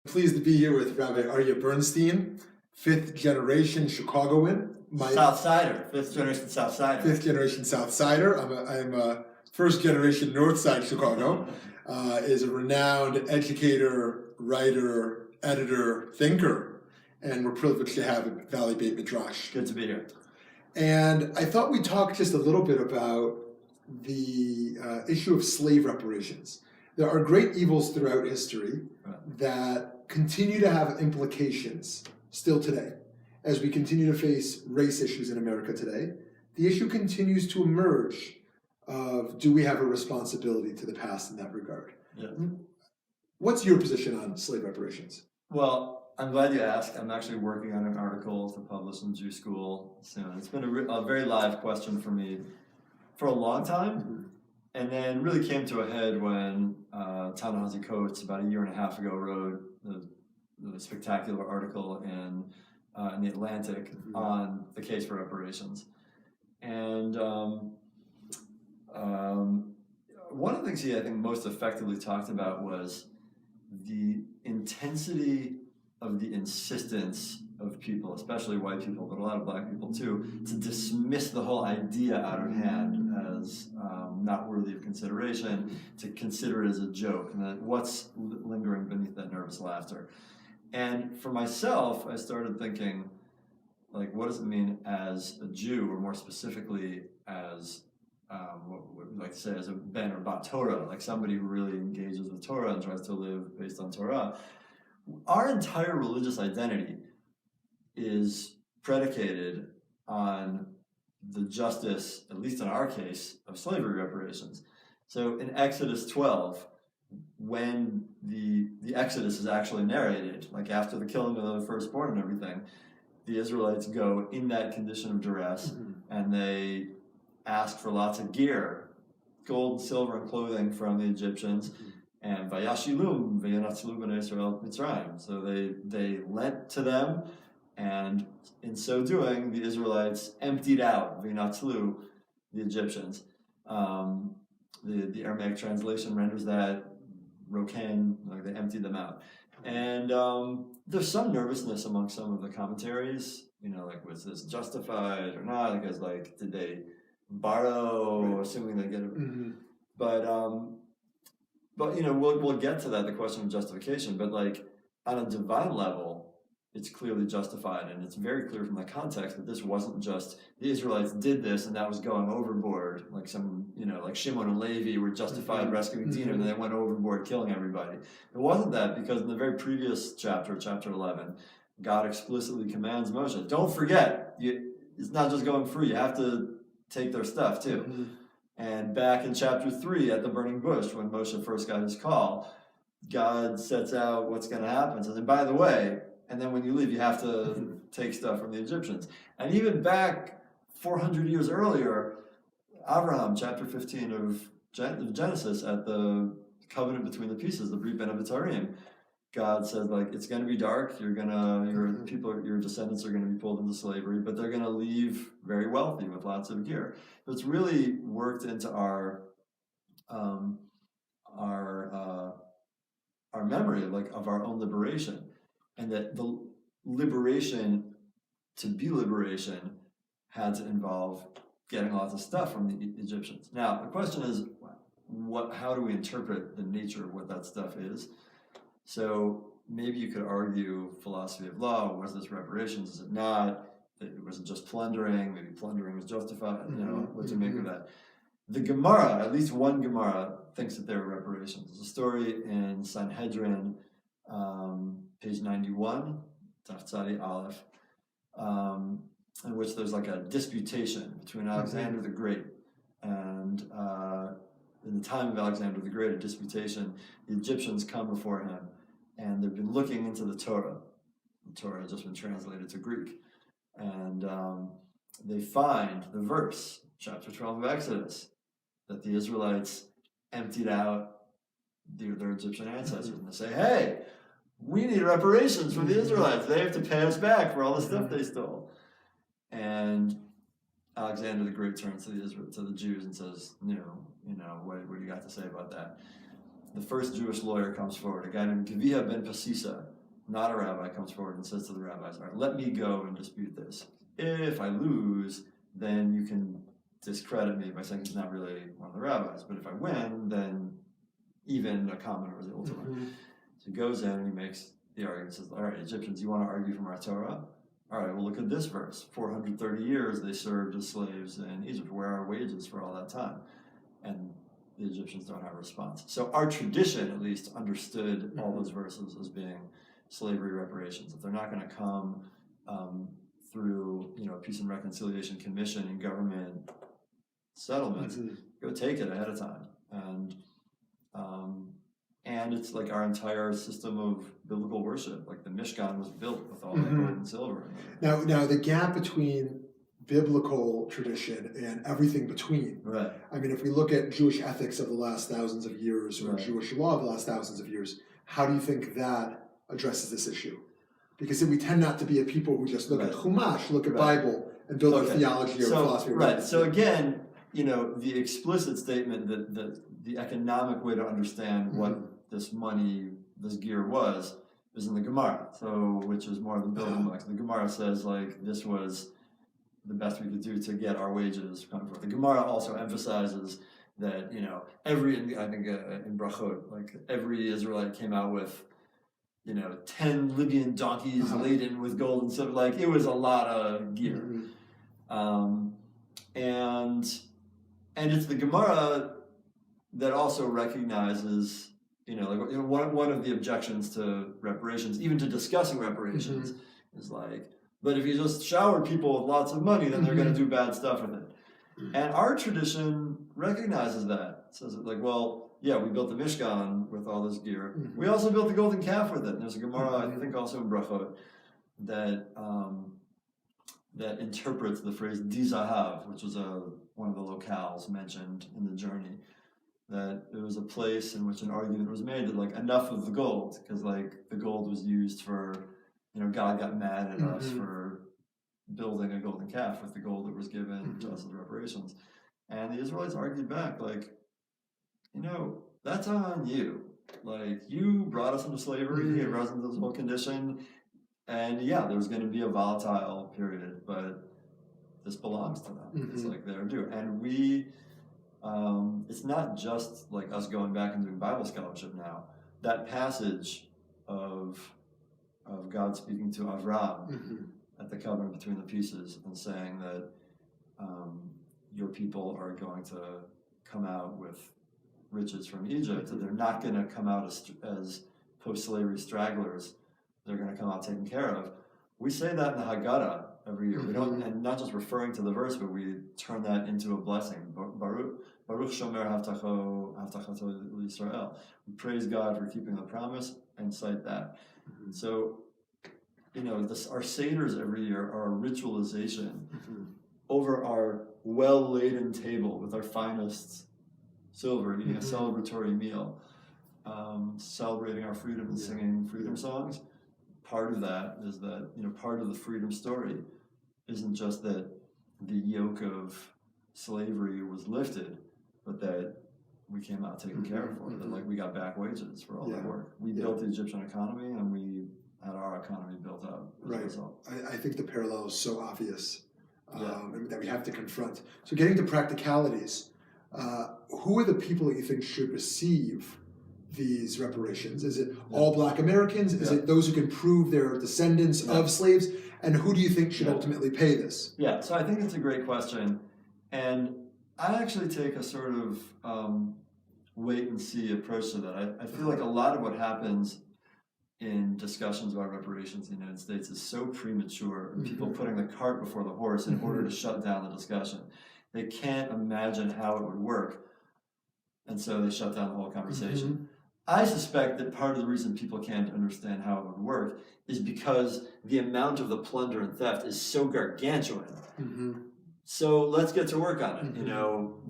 Pleased to be here with Rabbi Aryeh Bernstein, fifth generation Chicagoan. South Sider, fifth generation South Sider. Fifth generation South Sider. I'm a first generation North Side Chicago. Is a renowned educator, writer, editor, thinker, and we're privileged to have at Valley Beit Midrash. Good to be here. And I thought we'd talk just a little bit about the issue of slave reparations. There are great evils throughout history that continue to have implications still today. As we continue to face race issues in America today, the issue continues to emerge of, do we have a responsibility to the past in that regard? Yeah. What's your position on slave reparations? Well, I'm glad you asked. I'm actually working on an article to publish in Jew School soon. It's been a very live question for me for a long time, and then really came to a head when Ta-Nehisi Coates about a year and a half ago wrote the spectacular article in the Atlantic on the case for reparations. And one of the things he, I think, most effectively talked about was the intensity of the insistence of people, especially white people, but a lot of black people too, to dismiss the whole idea out of hand as not worthy of consideration, to consider it as a joke, and that what's lingering beneath that nervous laughter. And for myself, I started thinking, like, what does it mean as a Jew, or more specifically as what we like to say as a ben or bat Torah, like somebody who really engages with Torah and tries to live based on Torah. Our entire religious identity is predicated on the justice, at least in our case, of slavery reparations. So in Exodus 12, when the Exodus is actually narrated, like after the killing of the firstborn and everything, the Israelites go in that condition of duress, and they ask for lots of gear, gold, silver, and clothing from the Egyptians, and vayashilum v'yanatzlu b'nei Yisrael Mitzrayim. So they lent to them, and in so doing, the Israelites emptied out v'yanatzlu the Egyptians. The Aramaic translation renders that roken, like they emptied them out. And there's some nervousness among some of the commentaries, like, was this justified or not? Because, like, did they borrow, assuming they get it? But we'll get to that, the question of justification. But, like, on a divine level, it's clearly justified, and it's very clear from the context that this wasn't just the Israelites did this and that was going overboard, like some, like Shimon and Levi were justified rescuing Dinah, and then they went overboard killing everybody. It wasn't that, because in the very previous chapter, chapter 11, God explicitly commands Moshe, don't forget, it's not just going free, you have to take their stuff too. And back in chapter 3 at the burning bush, when Moshe first got his call, God sets out what's going to happen. Says, and by the way, and then when you leave, you have to take stuff from the Egyptians. And even back 400 years earlier, Abraham, chapter 15 of Genesis, at the covenant between the pieces, the Brit Ben Abitarim, God says, like, it's going to be dark. Your descendants are going to be pulled into slavery, but they're going to leave very wealthy with lots of gear. So it's really worked into our memory of our own liberation. And that the liberation, to be liberation, had to involve getting lots of stuff from the Egyptians. Now, the question is, how do we interpret the nature of what that stuff is? So maybe you could argue philosophy of law. Was this reparations? Is it not? Was it just plundering? Maybe plundering was justified. What to make of that? The Gemara, at least one Gemara, thinks that they were reparations. There's a story in Sanhedrin, page 91, Taftzadi Aleph, in which there's like a disputation between Alexander the Great and in the time of Alexander the Great, a disputation. The Egyptians come before him, and they've been looking into the Torah. The Torah has just been translated to Greek, and they find the verse, chapter 12 of Exodus, that the Israelites emptied out their Egyptian ancestors, and they say, hey, we need reparations from the Israelites. They have to pay us back for all the stuff they stole. And Alexander the Great turns to the Jews and says, what do you got to say about that? The first Jewish lawyer comes forward, a guy named Gavia ben Pasisa, not a rabbi, comes forward and says to the rabbis, all right, let me go and dispute this. If I lose, then you can discredit me by saying he's not really one of the rabbis. But if I win, then even a commoner is able to win. So he goes in and he makes the argument, says, all right, Egyptians, you want to argue from our Torah? All right, well, look at this verse. 430 years they served as slaves in Egypt. Where are our wages for all that time? And the Egyptians don't have a response. So our tradition, at least, understood all those verses as being slavery reparations. If they're not going to come through, a peace and reconciliation commission and government settlements, go take it ahead of time. And it's like our entire system of biblical worship. Like the Mishkan was built with all that gold and silver. Now the gap between biblical tradition and everything between. Right. I mean, if we look at Jewish ethics of the last thousands of years or Jewish law of the last thousands of years, how do you think that addresses this issue? Because we tend not to be a people who just look at Chumash, look at Bible, and build a theology or philosophy. Right. So again, the explicit statement that the economic way to understand what this money, this gear was in the Gemara. So, which is more of the building blocks. The Gemara says this was the best we could do to get our wages coming forth. The Gemara also emphasizes that in Brachot, every Israelite came out with 10 Libyan donkeys laden with gold and silver. It was a lot of gear. And it's the Gemara that also recognizes, one of the objections to reparations, even to discussing reparations, is but if you just shower people with lots of money, then they're going to do bad stuff with it. And our tradition recognizes that. It says we built the Mishkan with all this gear. We also built the golden calf with it. And there's a Gemara, I think also in Brachot, that interprets the phrase Dizahav, which was one of the locales mentioned in the journey. That it was a place in which an argument was made that enough of the gold, because the gold was used for, God got mad at us for building a golden calf with the gold that was given to us as reparations. And the Israelites argued back, that's on you. You brought us into slavery, it brought us into this whole condition, and there was going to be a volatile period, but this belongs to them. It's their due. And we, it's not just us going back and doing Bible scholarship now. That passage of God speaking to Avram at the covenant between the pieces and saying that your people are going to come out with riches from Egypt, that they're not going to come out as post-slavery stragglers. They're going to come out taken care of. We say that in the Haggadah every year. We don't, and not just referring to the verse, but we turn that into a blessing. Baruch Shomer Havtachato Yisrael. We praise God for keeping the promise and cite that. So, our seders every year are a ritualization over our well-laden table with our finest silver, eating a celebratory meal, celebrating our freedom and singing freedom songs. Part of that is that, part of the freedom story isn't just that the yoke of slavery was lifted, but that we came out taken care of for it, that we got back wages for all that work. We built the Egyptian economy and we had our economy built up as a result. I think the parallel is so obvious that we have to confront. So getting to practicalities, who are the people that you think should receive these reparations? Is it all Black Americans? Is it those who can prove they're descendants of slaves? And who do you think should ultimately pay this? Yeah, so I think it's a great question. And I actually take a sort of wait and see approach to that. I feel like a lot of what happens in discussions about reparations in the United States is so premature, and people putting the cart before the horse in order to shut down the discussion. They can't imagine how it would work, and so they shut down the whole conversation. I suspect that part of the reason people can't understand how it would work is because the amount of the plunder and theft is so gargantuan. So let's get to work on it.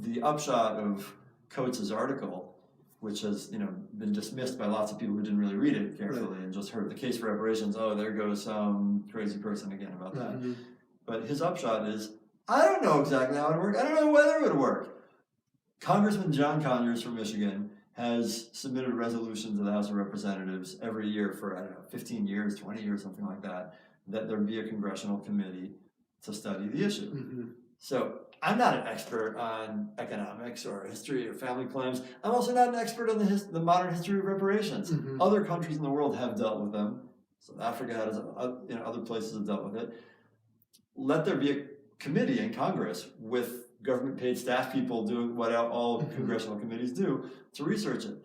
The upshot of Coates' article, which has been dismissed by lots of people who didn't really read it carefully and just heard the case for reparations. Oh, there goes some crazy person again about that. But his upshot is, I don't know exactly how it would work. I don't know whether it would work. Congressman John Conyers from Michigan has submitted a resolution to the House of Representatives every year for, I don't know, 15 years, 20 years, something like that, that there be a congressional committee to study the issue. Mm-hmm. So I'm not an expert on economics or history or family claims. I'm also not an expert on the modern history of reparations. Mm-hmm. Other countries in the world have dealt with them. South Africa has, other places have dealt with it. Let there be a committee in Congress with government-paid staff people doing what all Mm-hmm. congressional committees do to research it.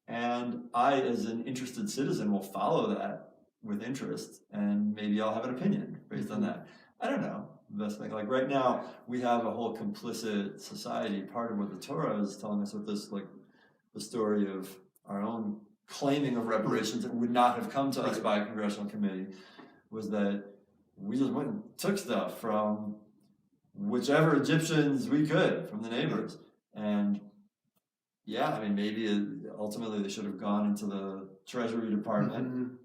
And I, as an interested citizen, will follow that with interest, and maybe I'll have an opinion based on that. I don't know. The best thing, like right now, we have a whole complicit society. Part of what the Torah is telling us with this, like the story of our own claiming of reparations that would not have come to us by a congressional committee, was that we just went and took stuff from whichever Egyptians we could, from the neighbors. And yeah, I mean, maybe ultimately they should have gone into the Treasury Department. Mm-hmm.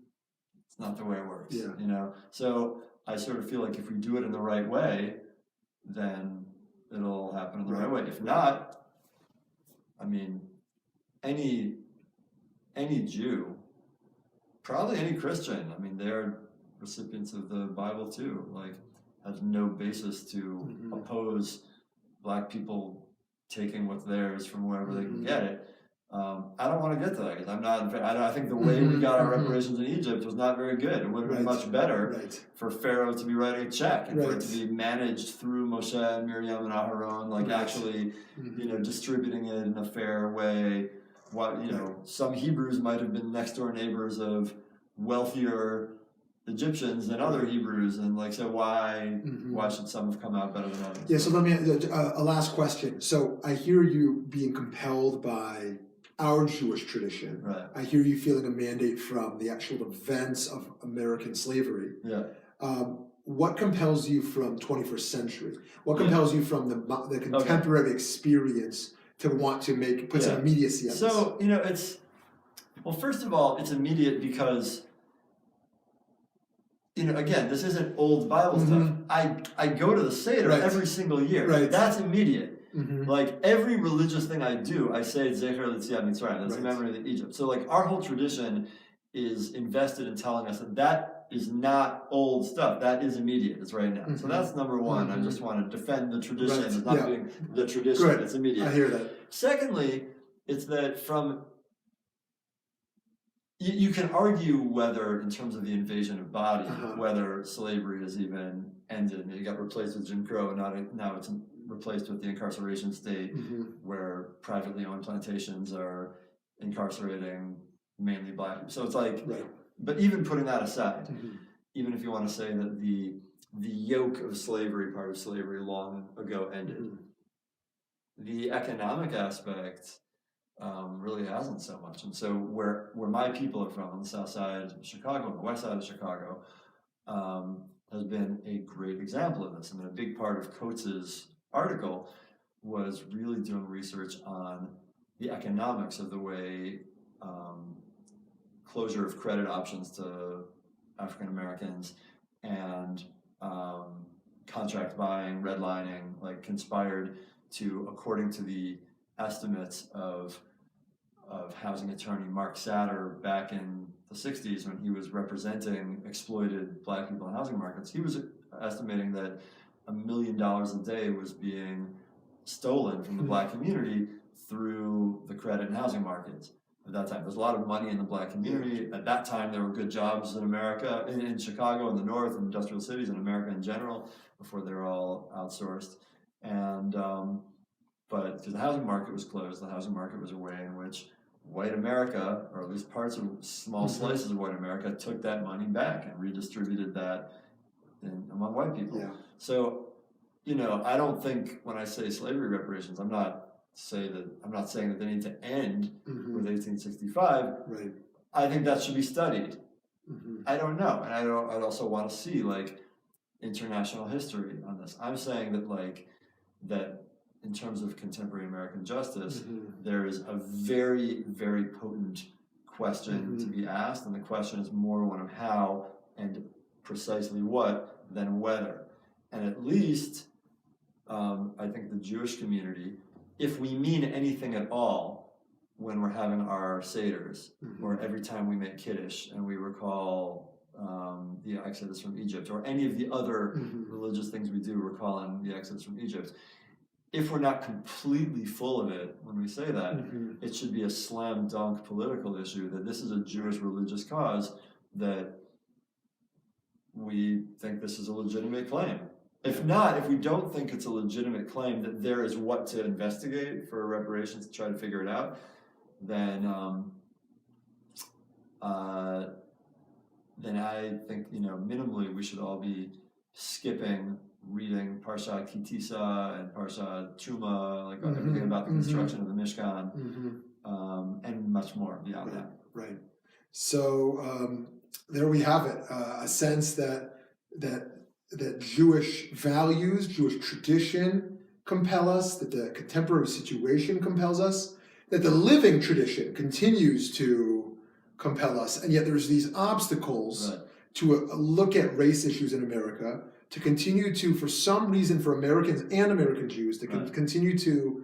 It's not the way it works, Yeah. you know? So I sort of feel like if we do it in the right way, then it'll happen in the right way. If not, I mean, any Jew, probably any Christian, I mean, they're recipients of the Bible too, like, has no basis to oppose black people taking what's theirs from wherever they can get it. I don't want to get to that because I'm not. I think the way we got our reparations in Egypt was not very good. It would have been much better for Pharaoh to be writing a check and for it to be managed through Moshe and Miriam and Aharon, like actually, distributing it in a fair way. What some Hebrews might have been next door neighbors of wealthier Egyptians than other Hebrews, and like, so why should some have come out better than others? Yeah. So let me a last question. So I hear you being compelled by our Jewish tradition. Right. I hear you feeling a mandate from the actual events of American slavery. Yeah. What compels you from 21st century? What compels you from the contemporary experience to want to put some immediacy on this? So first of all, it's immediate because again, this isn't old Bible stuff. I go to the Seder every single year. Right. That's immediate. Like every religious thing I do, I say Zecher L'Tziat Mitzrayim. That's the memory of Egypt. So like our whole tradition is invested in telling us that is not old stuff. That is immediate. It's right now. So that's number one. I just want to defend the tradition. It's not being the tradition. It's immediate. I hear that. Secondly, it's that you can argue whether, in terms of the invasion of body, whether slavery has even ended. It got replaced with Jim Crow, and now it's replaced with the incarceration state, where privately owned plantations are incarcerating mainly black people. So it's like, but even putting that aside, even if you want to say that the yoke of slavery, part of slavery, long ago ended, the economic aspect really hasn't so much. And so where my people are from, on the south side of Chicago, on the west side of Chicago, has been a great example of this. I mean, a big part of Coates's article was really doing research on the economics of the way closure of credit options to African Americans and contract buying, redlining, like conspired to, according to the estimates of housing attorney Mark Satter back in the 60s when he was representing exploited black people in housing markets, he was estimating that $1 million a day was being stolen from the black community through the credit and housing markets. At that time, there's a lot of money in the black community. At that time, there were good jobs in America, in Chicago, in the North, in industrial cities, in America in general, before they were all outsourced. And but because the housing market was closed, the housing market was a way in which white America, or at least parts of small slices of white America, took that money back and redistributed that among white people. Yeah. So, I don't think when I say slavery reparations, I'm not saying that they need to end with 1865. Right. I think that should be studied. I don't know, and I'd also want to see like international history on this. I'm saying that in terms of contemporary American justice, there is a very, very potent question to be asked, and the question is more one of how and precisely what than whether. And at least, I think the Jewish community, if we mean anything at all when we're having our seders, Mhm. or every time we make kiddush and we recall the Exodus from Egypt, or any of the other Mhm. religious things we do recalling the Exodus from Egypt, if we're not completely full of it when we say that, Mhm. it should be a slam dunk political issue that this is a Jewish religious cause, that we think this is a legitimate claim. If not, if we don't think it's a legitimate claim, that there is what to investigate for reparations to try to figure it out, then I think, minimally we should all be skipping reading Parsha Kitisa and Parsha Truma, like everything about the construction of the Mishkan, and much more beyond that. Right. So there we have it. A sense that Jewish values, Jewish tradition compel us, that the contemporary situation compels us, that the living tradition continues to compel us, and yet there's these obstacles Right. to look at race issues in America, to continue to, for some reason, for Americans and American Jews, to Right. continue to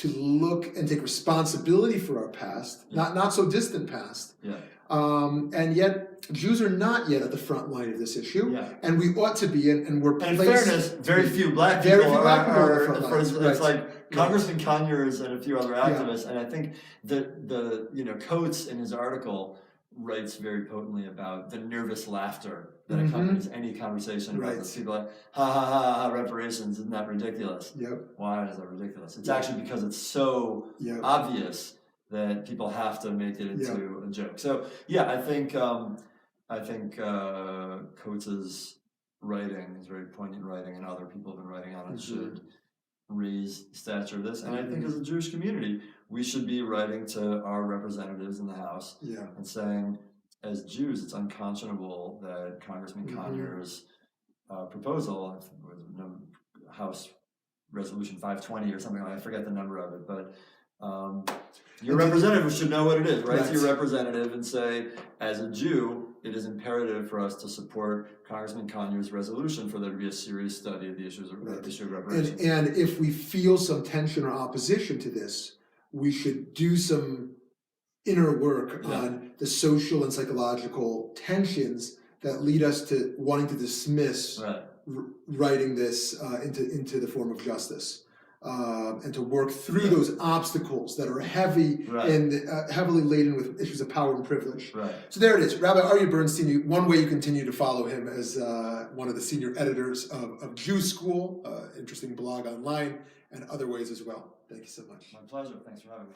look and take responsibility for our past, not so distant past. Yeah. And yet Jews are not yet at the front line of this issue, Yeah. and we ought to be, and we're And in placed. fairness, very few black Very people few black people are are the front for lines, instance, right. it's like Congressman Conyers and a few other activists, and I think that Coates in his article writes very potently about the nervous laughter that accompanies any conversation about this. People like, ha ha ha, reparations, isn't that ridiculous? Yep. Why is that ridiculous? It's actually because it's so obvious that people have to make it into a joke. So yeah, I think Coates's writing, his very poignant writing, and other people have been writing on it, should raise the stature of this. And I think as a Jewish community, we should be writing to our representatives in the House and saying, as Jews, it's unconscionable that Congressman Conyers' proposal, House Resolution 520 or something like that, I forget the number of it, but your representative should know what it is. Write to your representative and say, as a Jew, it is imperative for us to support Congressman Conyers' resolution for there to be a serious study of the issue of reparations. And if we feel some tension or opposition to this, we should do some inner work on the social and psychological tensions that lead us to wanting to dismiss writing this into the form of justice. And to work through those obstacles that are heavy and heavily laden with issues of power and privilege. So there it is. Rabbi Aryeh Bernstein, one way you continue to follow him as one of the senior editors of Jew School, interesting blog online, and other ways as well. Thank you so much. My pleasure. Thanks for having me.